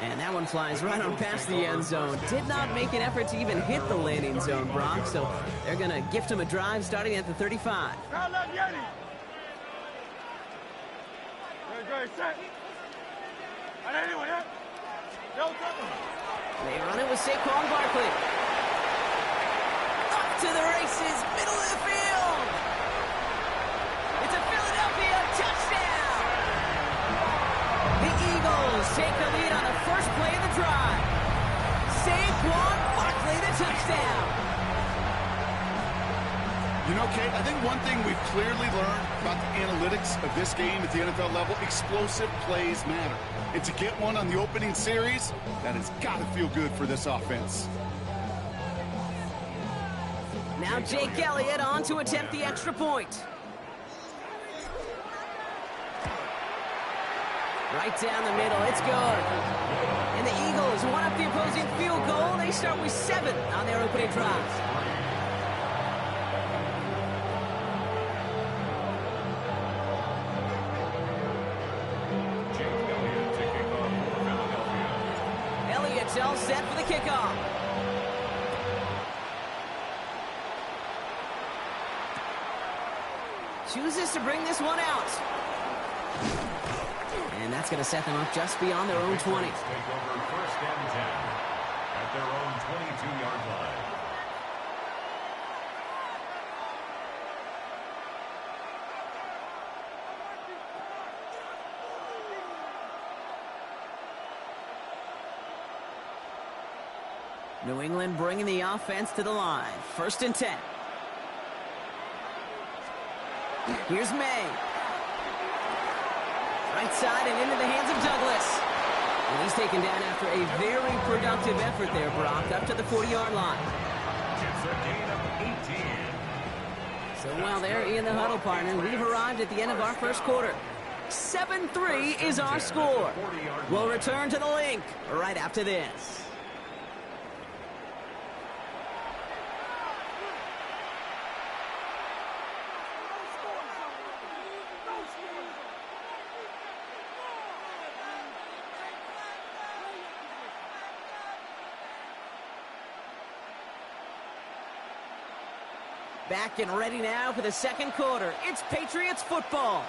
And that one flies right on past the end zone. Did not make an effort to even hit the landing zone, Brock. So they're going to gift him a drive starting at the 35. They run it with Saquon Barkley. Up to the races, middle of the field. It's a Philadelphia touchdown. The Eagles take the lead on the first play of the drive. Saquon Barkley, the touchdown. You know, Kate, I think one thing we've clearly learned about the analytics of this game at the NFL level, explosive plays matter. And to get one on the opening series, that has got to feel good for this offense. Now Jake Elliott on to attempt the extra point. Right down the middle, it's good. And the Eagles one up the opposing field goal. They start with 7 on their opening drive. Elliott's all set for the kickoff. Chooses to bring this one out. And that's going to set them up just beyond their own 20. Take over first and 10 at their own 22-yard line. New England bringing the offense to the line. First and 10. Here's May. Right side and into the hands of Douglas. And he's taken down after a very productive effort there, Brock, up to the 40-yard line. It's a gain of 18. So while they're in the huddle, partner, we've arrived at the end of our first quarter. 7-3 is our score. We'll return to the link right after this. Back and ready now for the second quarter. It's Patriots football.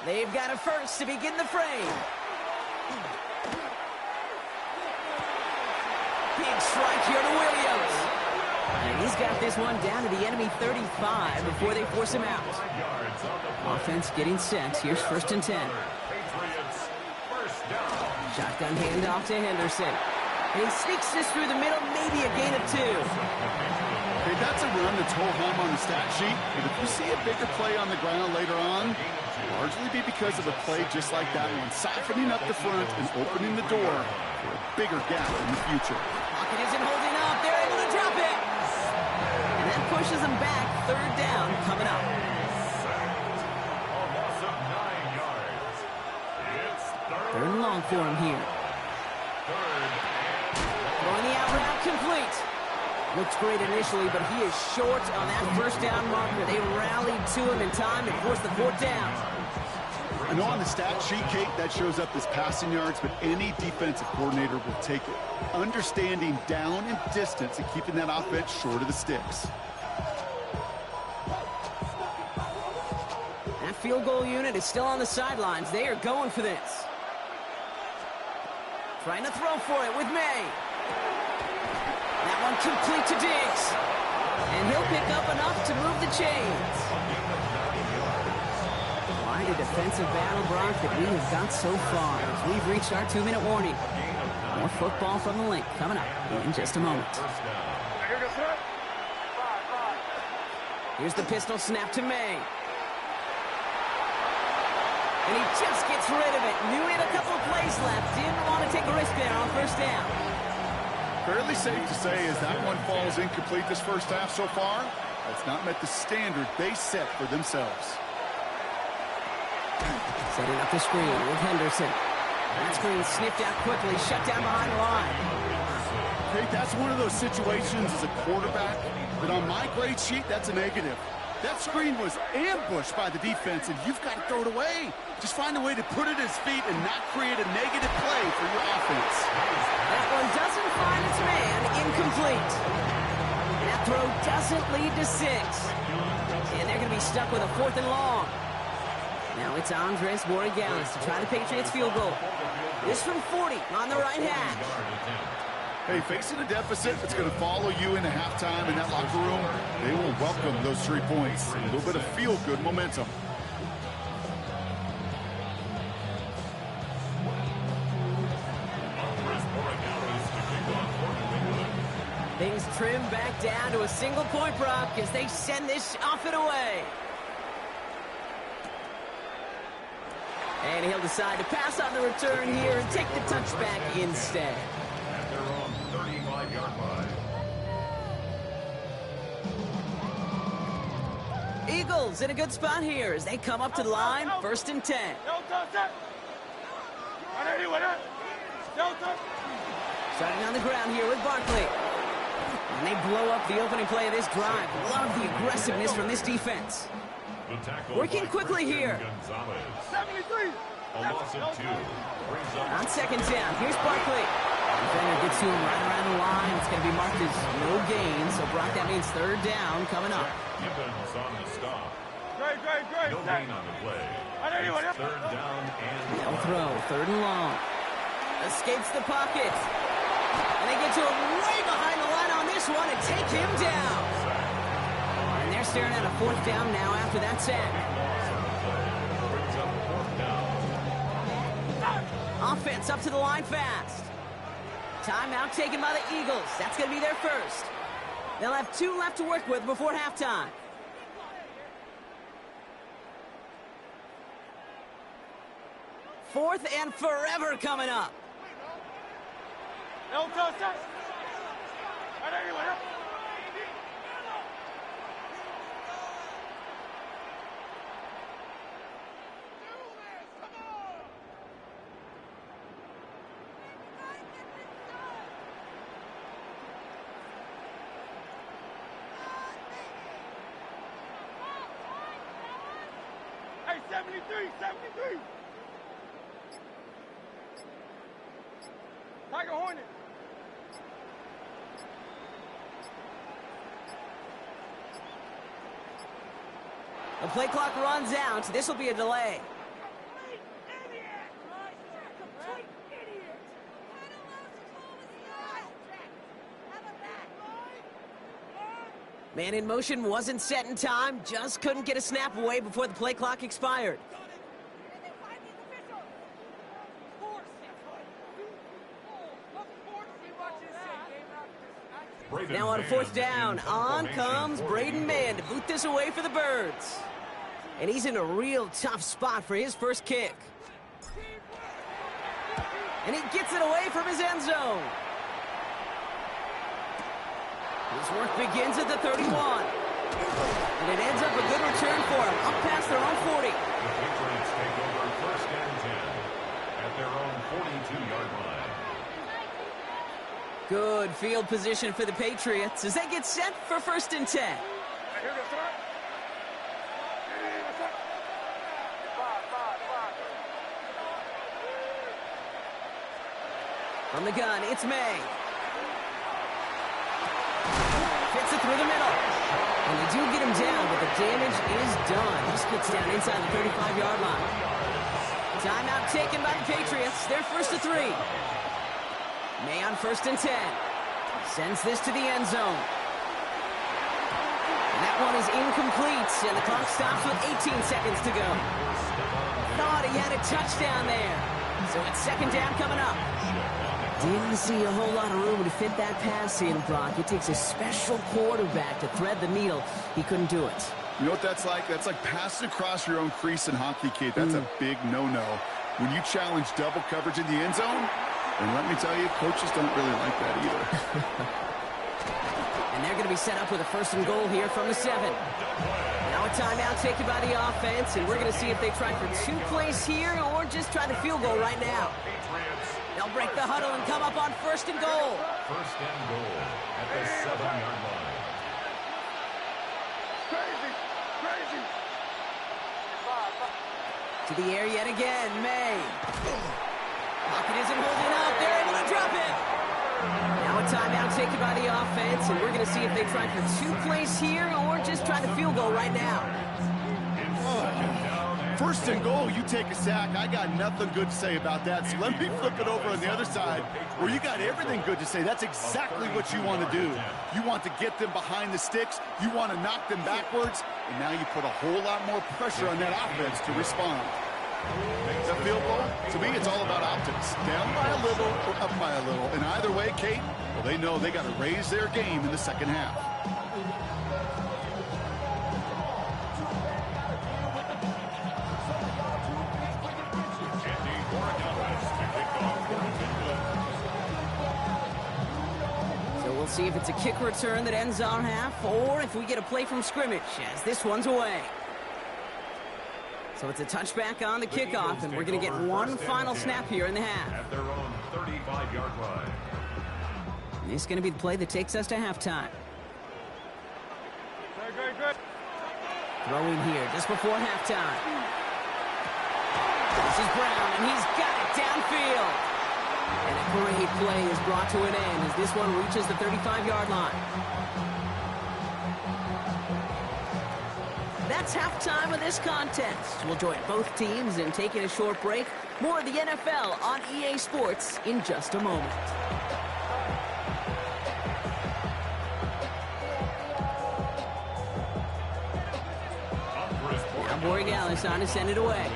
They've got it first to begin the frame. Big strike here to Williams. And he's got this one down to the enemy 35 before they force him out. Offense getting set. Here's first and 10. Shotgun handoff to Henderson. And he sneaks this through the middle, maybe a gain of 2. Okay, that's a run that's ho-hum on the stat sheet, but if you see a bigger play on the ground later on, largely be because of a play just like that one, softening up the front and opening the door for a bigger gap in the future. Pocket isn't holding up. They're able to drop it. And that pushes them back. Third down coming up. A loss of 9 yards. It's Third and long for him here. Throwing the out route complete. Looks great initially, but he is short on that first down marker. They rallied to him in time and forced the fourth down. I know on the stat sheet, Kate, that shows up as passing yards, but any defensive coordinator will take it. Understanding down and distance and keeping that offense short of the sticks. That field goal unit is still on the sidelines. They are going for this. Trying to throw for it with May. That one complete to Diggs. And he'll pick up enough to move the chains. Quite a defensive battle, Brock, that we have got so far as we've reached our 2-minute warning. More football from the link coming up in just a moment. Here's the pistol snap to May. And he just gets rid of it. Knew he had a couple of plays left. Didn't want to take a risk there on first down. Fairly safe to say as that one falls incomplete this first half so far, that's not met the standard they set for themselves. Setting up the screen with Henderson. That screen sniffed out quickly, shut down behind the line. Okay, that's one of those situations as a quarterback that on my grade sheet, that's a negative. That screen was ambushed by the defense, and you've got to throw it away. Just find a way to put it at his feet and not create a negative play for your offense. That one doesn't find its man. Incomplete. And that throw doesn't lead to 6. And they're going to be stuck with a 4th and long. Now it's Andres Borregales to try the Patriots field goal. This from 40 on the right hash. Hey, facing a deficit that's going to follow you into halftime in that locker room, they will welcome those 3 points. A little bit of feel-good momentum. Things trim back down to a single-point Brock as they send this off and away. And he'll decide to pass on the return here and take the touchback instead. At their own 35-yard line. Eagles in a good spot here as they come up to the line, 1st and 10. Starting on the ground here with Barkley. And they blow up the opening play of this drive. Love the aggressiveness from this defense. Working quickly here. 73. A loss of 2. On 2nd down, here's Barkley. Defender gets to him right around the line. It's going to be marked as no gain. So, Brock, that means 3rd down coming up. Gibbons on the stop. No gain on the play. It's 3rd down and They'll throw, 3rd and long. Escapes the pocket. And they get to him way behind the line on this one and take him down. And they're staring at a 4th down now after that sack. Offense up to the line fast. Timeout taken by the Eagles. That's going to be their first. They'll have 2 left to work with before halftime. Fourth and forever coming up. Hey, 73. Tiger Hornet. The play clock runs out. This will be a delay. Man in motion wasn't set in time. Just couldn't get a snap away before the play clock expired. Now on 4th down, on comes Braden Mann to boot this away for the Birds. And he's in a real tough spot for his first kick. And he gets it away from his end zone. His work begins at the 31. And it ends up a good return for him, up past their own 40. The Patriots take over 1st and 10 at their own 42-yard line. Good field position for the Patriots as they get set for 1st and 10. From the gun, it's May. Fits it through the middle. And they do get him down, but the damage is done. Just gets down inside the 35-yard line. Timeout taken by the Patriots. They're 1st and 3. May on 1st and 10. Sends this to the end zone. And that one is incomplete, and the clock stops with 18 seconds to go. Thought he had a touchdown there. So it's 2nd down coming up. Didn't see a whole lot of room to fit that pass in, Brock. It takes a special quarterback to thread the needle. He couldn't do it. You know what that's like? That's like passing across your own crease in hockey, kid. That's a big no-no. When you challenge double coverage in the end zone, and let me tell you, coaches don't really like that either. And they're going to be set up with a 1st and goal here from the 7. Now a timeout taken by the offense, and we're going to see if they try for 2 plays here or just try the field goal right now. They'll break the huddle and come up on 1st and goal. 1st and goal at the 7-yard line. Crazy. To the air yet again, May. Pocket isn't holding up. They're able to drop it. Now a timeout taken by the offense, and we're going to see if they try for 2 plays here or just try the field goal right now. First and goal, you take a sack. I got nothing good to say about that. So let me flip it over on the other side where you got everything good to say. That's exactly what you want to do. You want to get them behind the sticks. You want to knock them backwards. And now you put a whole lot more pressure on that offense to respond. The field goal, to me, it's all about optics. Down by a little or up by a little. And either way, Kate, well, they know they got to raise their game in the second half. We'll see if it's a kick return that ends our half or if we get a play from scrimmage as this one's away. So it's a touchback on the kickoff, and we're going to get one final snap here in the half. At their own 35-yard line. This is going to be the play that takes us to halftime. Good. Throwing here just before halftime. This is Brown, and he's got it downfield. And a great play is brought to an end as this one reaches the 35-yard line. That's halftime of this contest. We'll join both teams in taking a short break. More of the NFL on EA Sports in just a moment. Now Borregales on to send it away.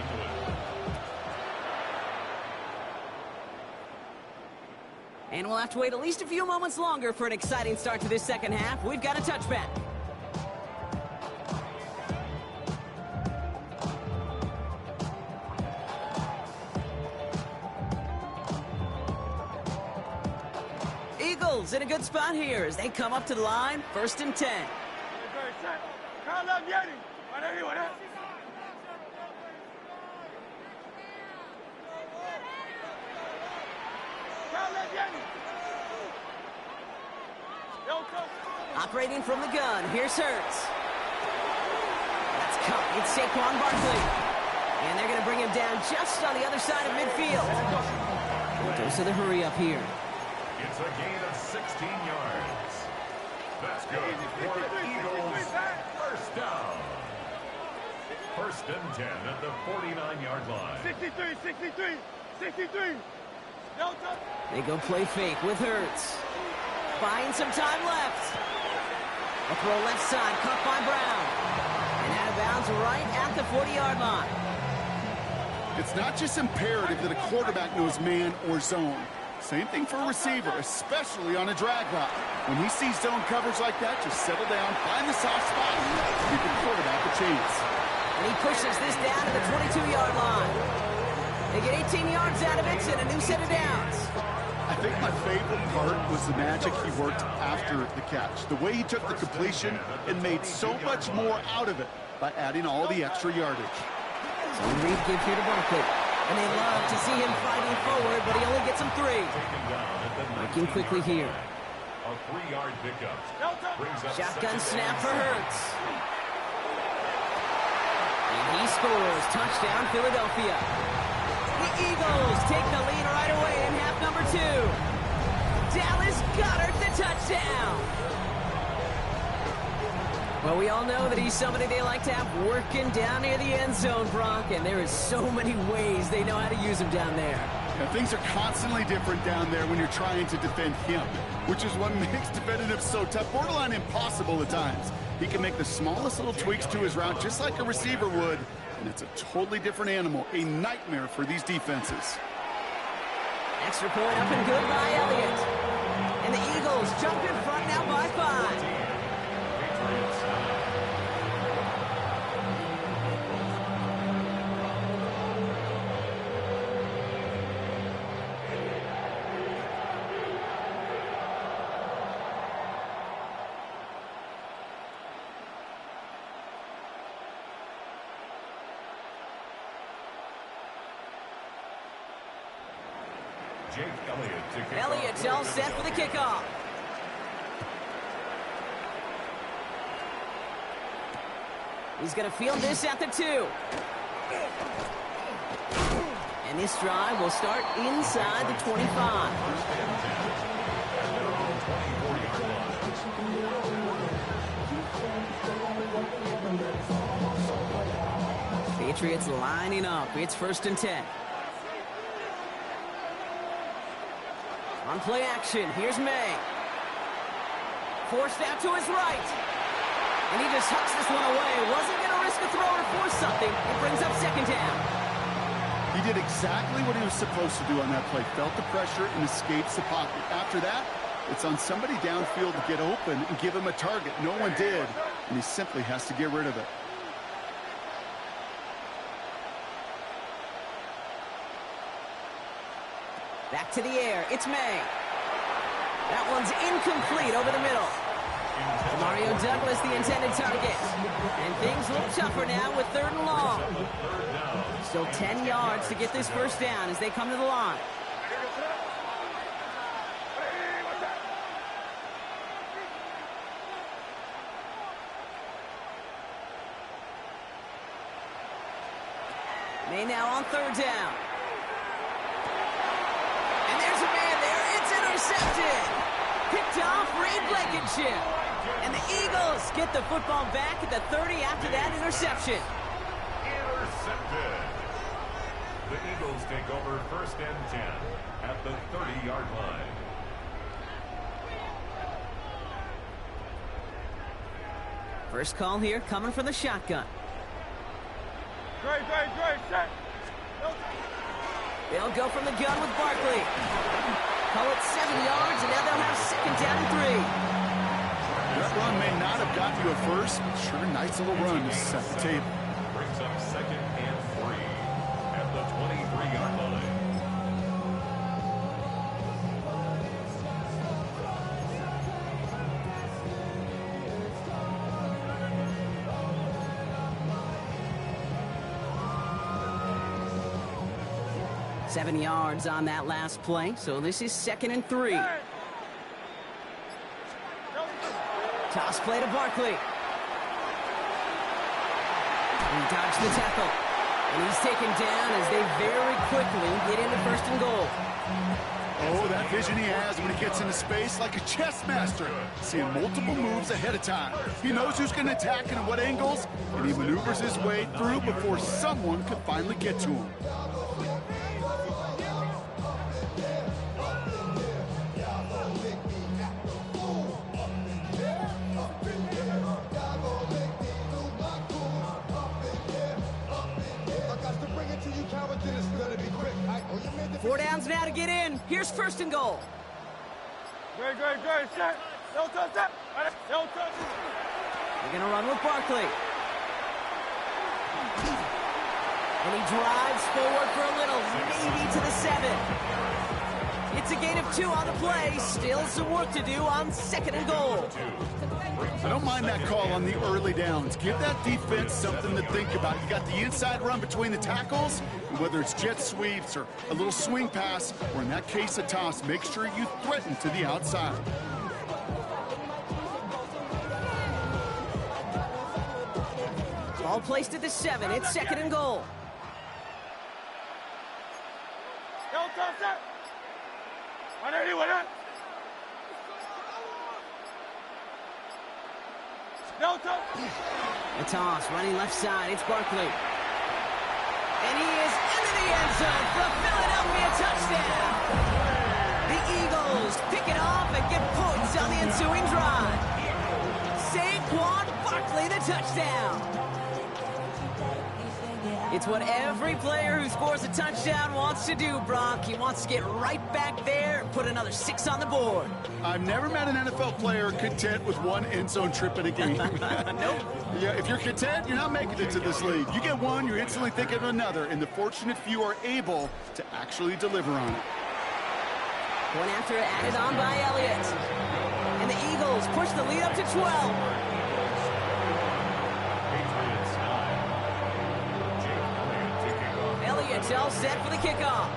And we'll have to wait at least a few moments longer for an exciting start to this second half. We've got a touchback. Eagles in a good spot here as they come up to the line. 1st and 10. Operating from the gun, here's Hurts. That's caught. It's Saquon Barkley. And they're going to bring him down just on the other side of midfield. Dose of the hurry up here. It's a gain of 16 yards. That's good for the Eagles. First down. 1st and 10 at the 49-yard line. 63. They go play fake with Hurts. Buying some time left. A throw left side, caught by Brown. And out of bounds right at the 40-yard line. It's not just imperative that a quarterback knows man or zone. Same thing for a receiver, especially on a drag route. When he sees zone coverage like that, just settle down, find the soft spot, and give the quarterback a chance. And he pushes this down to the 22-yard line. They get 18 yards out of it and a new set of downs. I think my favorite part was the magic he worked after the catch. The way he took the completion and made so much more out of it by adding all the extra yardage. So Reed give here to Barkley. And they love to see him fighting forward, but he only gets him 3. Working quickly here. A 3-yard pickup. Shotgun snap for Hurts. And he scores. Touchdown, Philadelphia. The Eagles take the lead right away in half number 2. Dallas Goedert the touchdown. Well, we all know that he's somebody they like to have working down near the end zone, Brock, and there is so many ways they know how to use him down there. Yeah, things are constantly different down there when you're trying to defend him, which is what makes defending him so tough, borderline impossible at times. He can make the smallest little tweaks to his route just like a receiver would, and it's a totally different animal, a nightmare for these defenses. Extra point up and good by Elliott. And the Eagles jump in front now by 5. Elliott's all set for the kickoff. He's going to field this at the 2. And this drive will start inside the 25. Patriots lining up. It's 1st and 10. On play action, here's May. Forced out to his right. And he just hucks this one away. Wasn't going to risk a throw or force something. It brings up 2nd down. He did exactly what he was supposed to do on that play. Felt the pressure and escapes the pocket. After that, it's on somebody downfield to get open and give him a target. No one did, and he simply has to get rid of it. Back to the air. It's May. That one's incomplete over the middle. Mario Douglas, the intended target. And things look tougher now with 3rd and long. Still 10 yards to get this 1st down as they come to the line. May now on 3rd down. And there's a man there. It's intercepted. Picked off Ray Blankenship. And the Eagles get the football back at the 30 after that interception. Intercepted. The Eagles take over 1st and 10 at the 30-yard line. First call here coming from the shotgun. Great, set. They'll go from the gun with Barkley. Call it 7 yards, and now they'll have 2nd down and 3. That run may not have gotten you a first, but sure, nice little run to set the table. Brings up 2nd and 3 at the 23-yard line. Seven yards on that last play, so this is 2nd and 3. Toss play to Barkley. He dodged the tackle. And he's taken down as they very quickly get into 1st and goal. Oh, that vision he has when he gets into space like a chess master, seeing multiple moves ahead of time. He knows who's going to attack and at what angles, and he maneuvers his way through before someone could finally get to him. Four downs now to get in. Here's 1st and goal. Great, set. Don't touch that. Don't touch it. They're going to run with Barkley. And he drives forward for a little, maybe to the 7. It's a gain of 2 on the play. Still some work to do on 2nd and goal. I don't mind that call on the early downs. Give that defense something to think about. You got the inside run between the tackles, and whether it's jet sweeps or a little swing pass, or in that case a toss, make sure you threaten to the outside. Ball placed at the 7. It's 2nd and goal. Don't touch that. No touch. The toss running left side. It's Barkley. And he is into the end zone for a Philadelphia touchdown. The Eagles pick it off and get points on the ensuing drive. Saquon Barkley, the touchdown. It's what every player who scores a touchdown wants to do, Brock. He wants to get right back there and put another 6 on the board. I've never met an NFL player content with one end zone trip in a game. Nope. Yeah, if you're content, you're not making it to this league. You get one, you're instantly thinking of another, and the fortunate few are able to actually deliver on it. One after added on by Elliott. And the Eagles push the lead up to 12. Elliott's all set for the kickoff.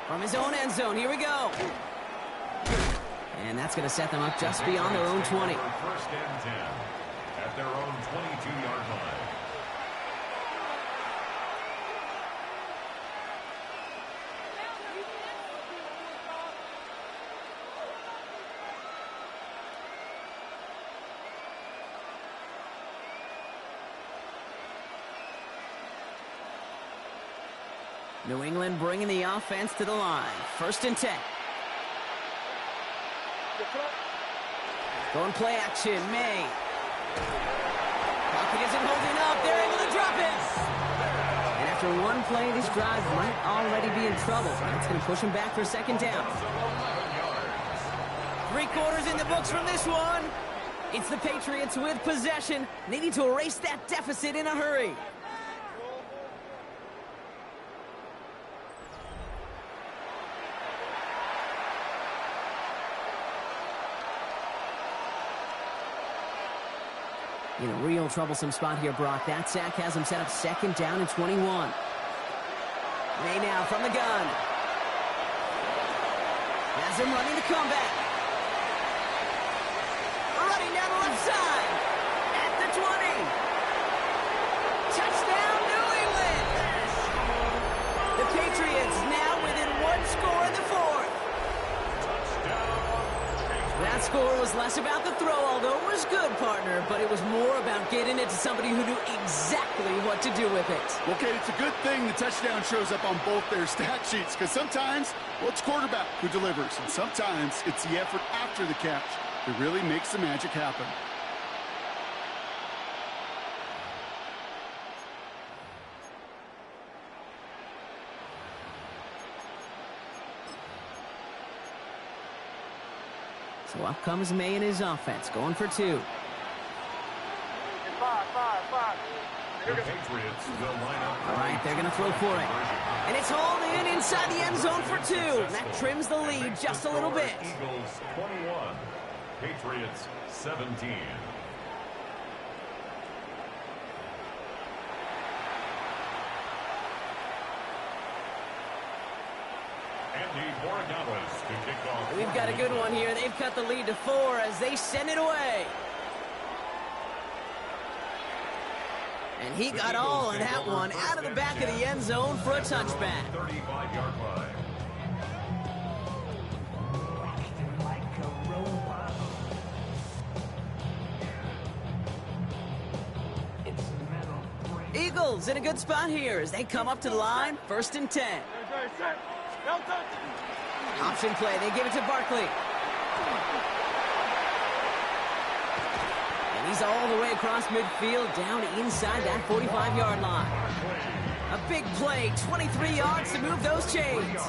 From his own end zone, here we go. And that's going to set them up just beyond their own 20. 1st and 10 at their own 22-yard New England bringing the offense to the line. 1st and 10. Going play action, May. Pocket isn't holding up. They're able to drop it. And after one play, this drive might already be in trouble. That's going to push him back for 2nd down. 3 quarters in the books from this one. It's the Patriots with possession, needing to erase that deficit in a hurry. In a real troublesome spot here, Brock. That sack has him set up 2nd down and 21. May now from the gun. Has him running the comeback. Running down the left side. At the 20. Touchdown, New England. The Patriots now within 1 score in the 4th. That score was less about the throw, although it was good, partner, but it was more about getting it to somebody who knew exactly what to do with it. Okay, it's a good thing the touchdown shows up on both their stat sheets, because sometimes, well, it's quarterback who delivers, and sometimes it's the effort after the catch that really makes the magic happen. So up comes May and his offense, going for 2. 5. The Patriots will line up. All right, they're going to throw for it. And it's hauled in inside the end zone for 2. That trims the lead just a little bit. Eagles 21, Patriots 17. To kick off. We've got a good one here. They've cut the lead to 4 as they send it away. And he got all of that one out of the back of the end zone for a touchback. 35-yard line. Eagles in a good spot here as they come up to the line. 1st and 10. Option play. They give it to Barkley. And he's all the way across midfield, down inside that 45-yard line. A big play, 23 yards to move those chains.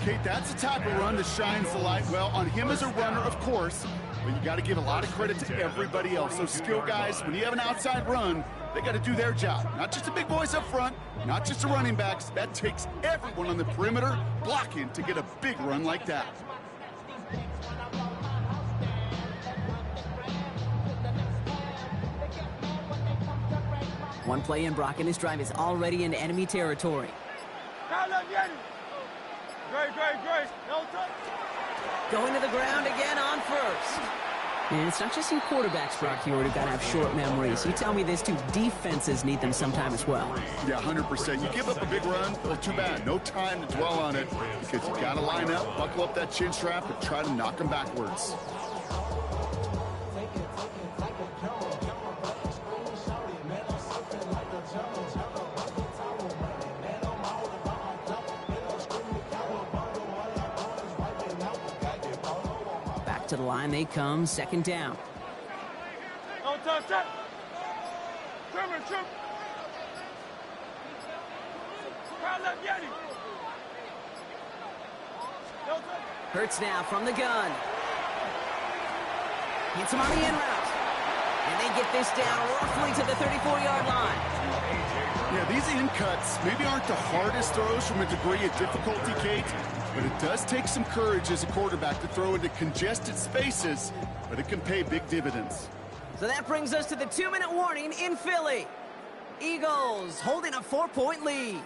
Kate, that's the type of run that shines the light well on him as a runner, of course, but you got to give a lot of credit to everybody else. Those skill guys, when you have an outside run, they got to do their job. Not just the big boys up front, not just the running backs. That takes everyone on the perimeter blocking to get a big run like that. One play in, Brock, and his drive is already into enemy territory. Going to the ground again on 1st. And it's not just some quarterbacks, Brock, here who've got to have short memories. You tell me this too, defenses need them sometime as well. Yeah, 100%. You give up a big run, well, too bad. No time to dwell on it because you got to line up, buckle up that chin strap, and try to knock them backwards. To the line they come, 2nd down. Hurts now from the gun. Hits him on the in route. And they get this down roughly to the 34-yard line. Yeah, these in cuts maybe aren't the hardest throws from a degree of difficulty, Kate, but it does take some courage as a quarterback to throw into congested spaces, but it can pay big dividends. So that brings us to the 2-minute warning in Philly. Eagles holding a 4-point lead.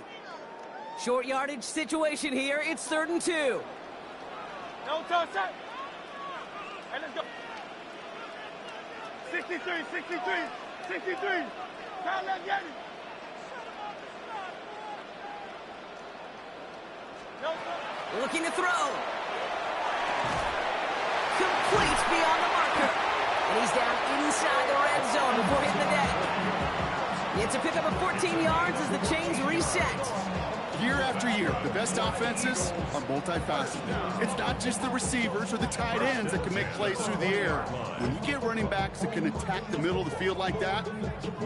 Short yardage situation here. It's 3rd and 2. No touch. Hey, let's go. 63. Count that, get it. Looking to throw. Complete beyond the marker. And he's down inside the red zone before hitting the deck. It's a pickup of 14 yards as the chains reset. Year after year, the best offenses are multifaceted. It's not just the receivers or the tight ends that can make plays through the air. When you get running backs that can attack the middle of the field like that,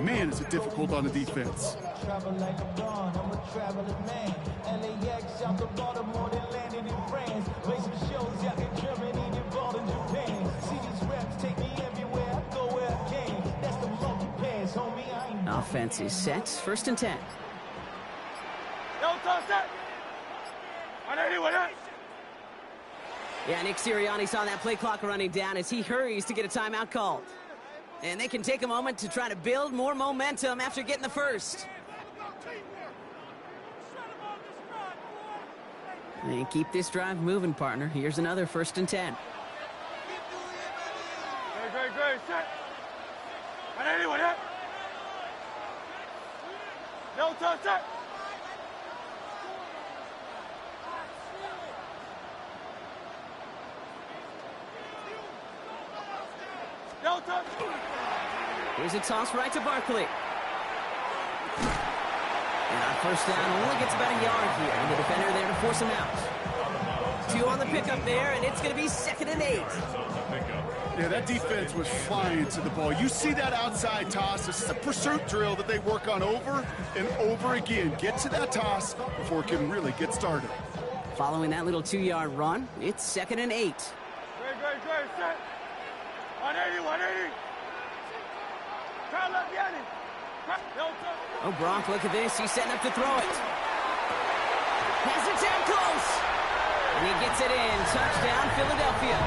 man, is it difficult on the defense. Offense is set. First and 10. Yeah, Nick Sirianni saw that play clock running down as he hurries to get a timeout called. And they can take a moment to try to build more momentum after getting the first. And keep this drive moving, partner. Here's another first and 10. Great. Set. No touch, set. No touch. Here's a toss right to Barkley. And on first down, only gets about a yard here. And the defender there to force him out. 2 on the pickup there, and it's going to be 2nd and 8. Yeah, that defense was flying to the ball. You see that outside toss. This is a pursuit drill that they work on over and over again. Get to that toss before it can really get started. Following that little 2-yard run, it's 2nd and 8. Great. Set. 180. Try left Yanni. No touch. Oh, Gronk, look at this. He's setting up to throw it. Has it down close. And he gets it in. Touchdown, Philadelphia.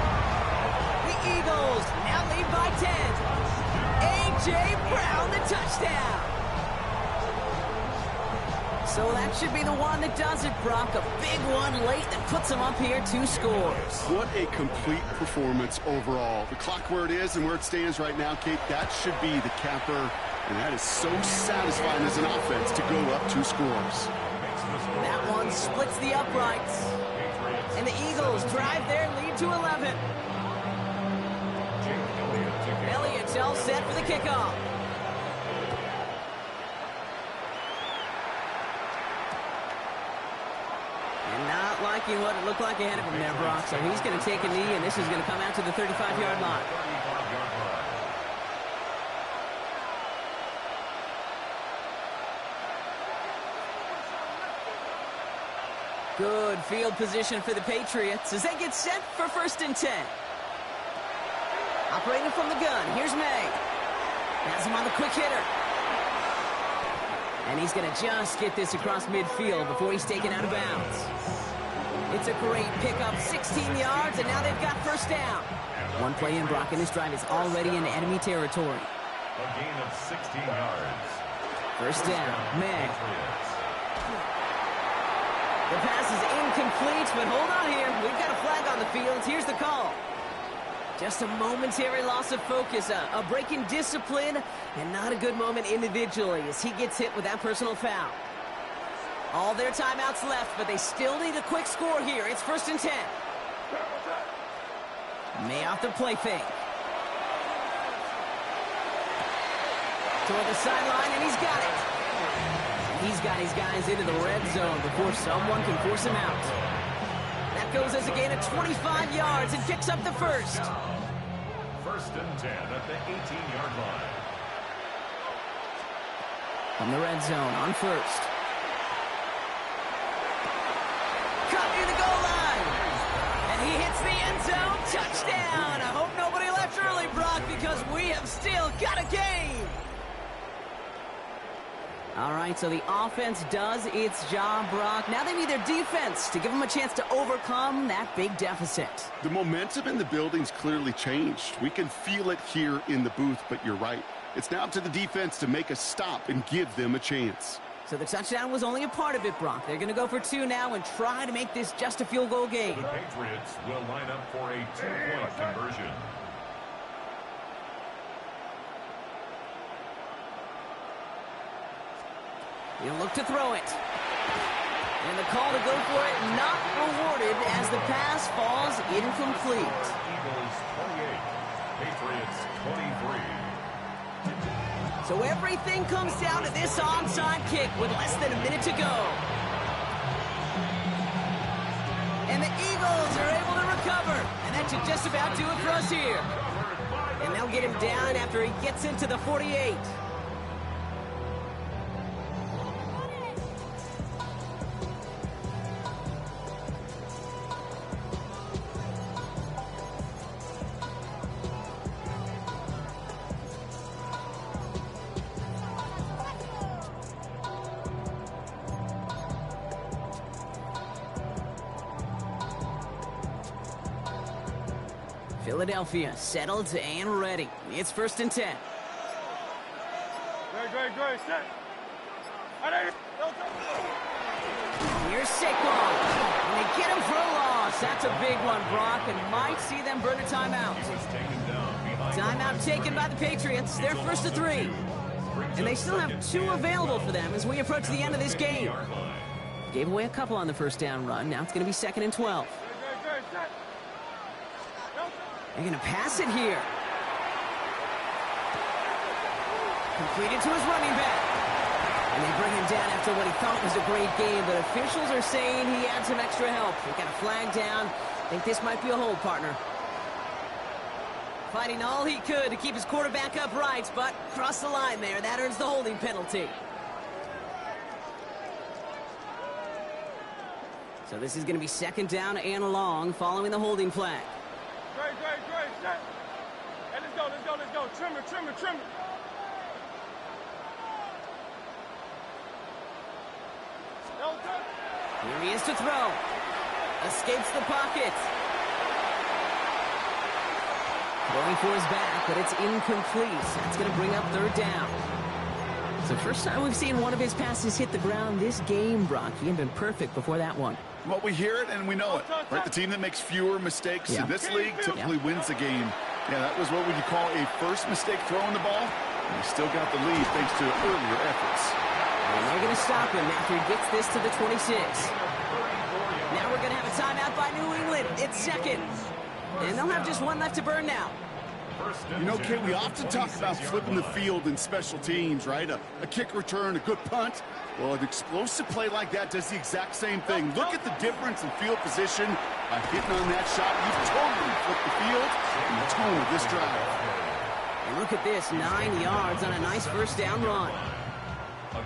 The Eagles now lead by 10. A.J. Brown, the touchdown. So that should be the one that does it, Brock. A big one late that puts them up here 2 scores. What a complete performance overall. The clock where it is and where it stands right now, Kate, that should be the capper. And that is so satisfying as an offense to go up 2 scores. That one splits the uprights. And the Eagles drive their lead to 11. Elliott's all set for the kickoff. And not liking what it looked like ahead of him there, Brock. So he's going to take a knee, and this is going to come out to the 35-yard line. Good field position for the Patriots as they get set for first and 10. Operating from the gun, here's May. Has him on the quick hitter. And he's going to just get this across midfield before he's taken out of bounds. It's a great pickup, 16 yards, and now they've got first down. One play in, Brock, and this drive is already in enemy territory. A gain of 16 yards. First down, May. The pass is incomplete, but hold on here. We've got a flag on the field. Here's the call. Just a momentary loss of focus, a break in discipline, and not a good moment individually as he gets hit with that personal foul. All their timeouts left, but they still need a quick score here. It's first and 10. May off the play fake. Toward the sideline, and he's got it. He's got his guys into the red zone before someone can force him out. That goes as a gain of 25 yards and picks up the first. First and 10 at the 18-yard line. From the red zone on first. Cut near the goal line. And he hits the end zone. Touchdown. I hope nobody left early, Brock, because we have still got a game. All right, so the offense does its job, Brock. Now they need their defense to give them a chance to overcome that big deficit. The momentum in the building's clearly changed. We can feel it here in the booth, but you're right. It's now up to the defense to make a stop and give them a chance. So the touchdown was only a part of it, Brock. They're going to go for 2 now and try to make this just a field goal game. The Patriots will line up for a 2-point conversion. He'll look to throw it. And the call to go for it not rewarded as the pass falls incomplete. Eagles 28, Patriots 23. So everything comes down to this onside kick with less than a minute to go. Eagles are able to recover, and that should just about do it for us here. And they'll get him down after he gets into the 48. Philadelphia settled and ready. It's 1st and 10. Great, set. Here's Saquon. And they get him for a loss. That's a big one, Brock, and might see them burn a timeout. Timeout taken by the Patriots. They're 1st and 3. And they still have 2 available for them as we approach the end of this game. Gave away a couple on the first down run. Now it's going to be 2nd and 12. They're going to pass it here. Completed to his running back. And they bring him down after what he thought was a great game, but officials are saying he had some extra help. They got a flag down. Think this might be a hold, partner. Fighting all he could to keep his quarterback upright, but crossed the line there. That earns the holding penalty. So this is going to be 2nd down and long following the holding flag. Great, set. Hey, let's go. Trim it. Here he is to throw. Escapes the pocket. Going for his back, but it's incomplete. That's going to bring up 3rd down. It's the first time we've seen one of his passes hit the ground this game, Brock. He had been perfect before that one. Well, we hear it and we know it. Right? The team that makes fewer mistakes in this league typically wins the game. Yeah, that was what we could call a first mistake throwing the ball. And he still got the lead thanks to earlier efforts. And they're going to stop him after he gets this to the 26. Now we're going to have a timeout by New England. It's 2nd. And they'll have just 1 left to burn now. You know, Kate, we often talk about flipping the field in special teams, right? A kick return, a good punt. Well, an explosive play like that does the exact same thing. Look at the difference in field position. By hitting on that shot, you've totally flipped the field and the tone of this drive. And look at this, 9 yards on a nice first down run.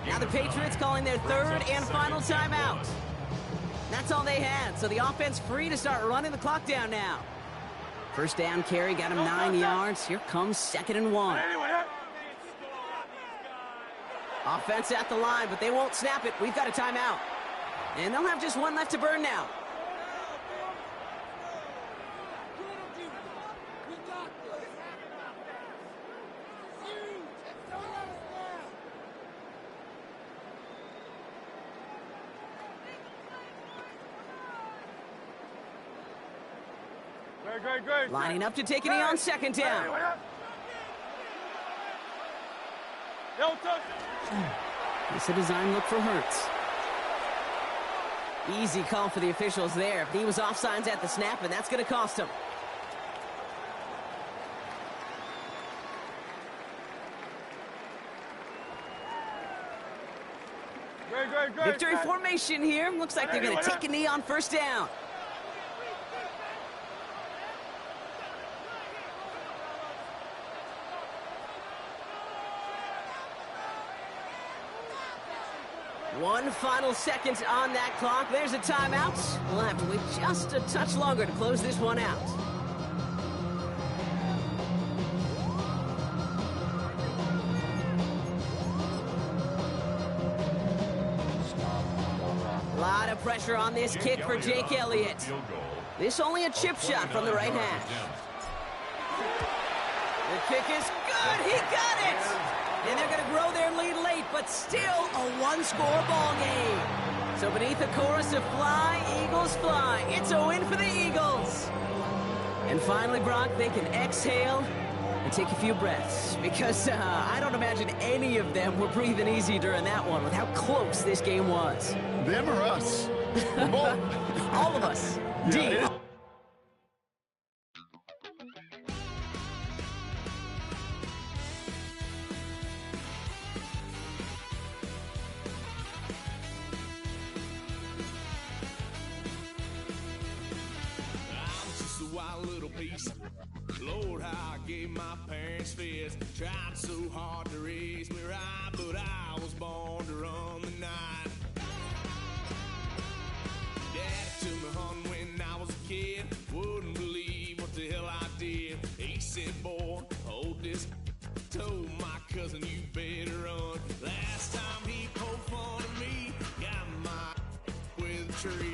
Now the Patriots calling their 3rd and final timeout. That's all they had, so the offense free to start running the clock down now. First down carry got him 9 yards. Here comes 2nd and 1. Offense at the line, but they won't snap it. We've got a timeout. And they'll have just 1 left to burn now. Great. Lining up to take a knee on 2nd down. It's a design look for Hurts. Easy call for the officials there. He was offsides at the snap, and that's going to cost him. Great. Victory formation here. Looks like they're going to take a knee on 1st down. One final second on that clock. There's a timeout. We'll have to wait just a touch longer to close this one out. A lot of pressure on this kick for Jake Elliott. This only a chip shot from the right hash. The kick is good. He got it. And they're going to grow their lead late, but still a 1-score ball game. So beneath a chorus of fly, Eagles fly. It's a win for the Eagles. And finally, Brock, they can exhale and take a few breaths. Because I don't imagine any of them were breathing easy during that one with how close this game was. Them or us? Both. All of us. Yeah, peace. Lord, how I gave my parents fits. Tried so hard to raise me right, but I was born to run the night. Dad took me home when I was a kid. Wouldn't believe what the hell I did. He said, boy, hold this. Told my cousin, you better run. Last time he poked fun at me, got my with a tree.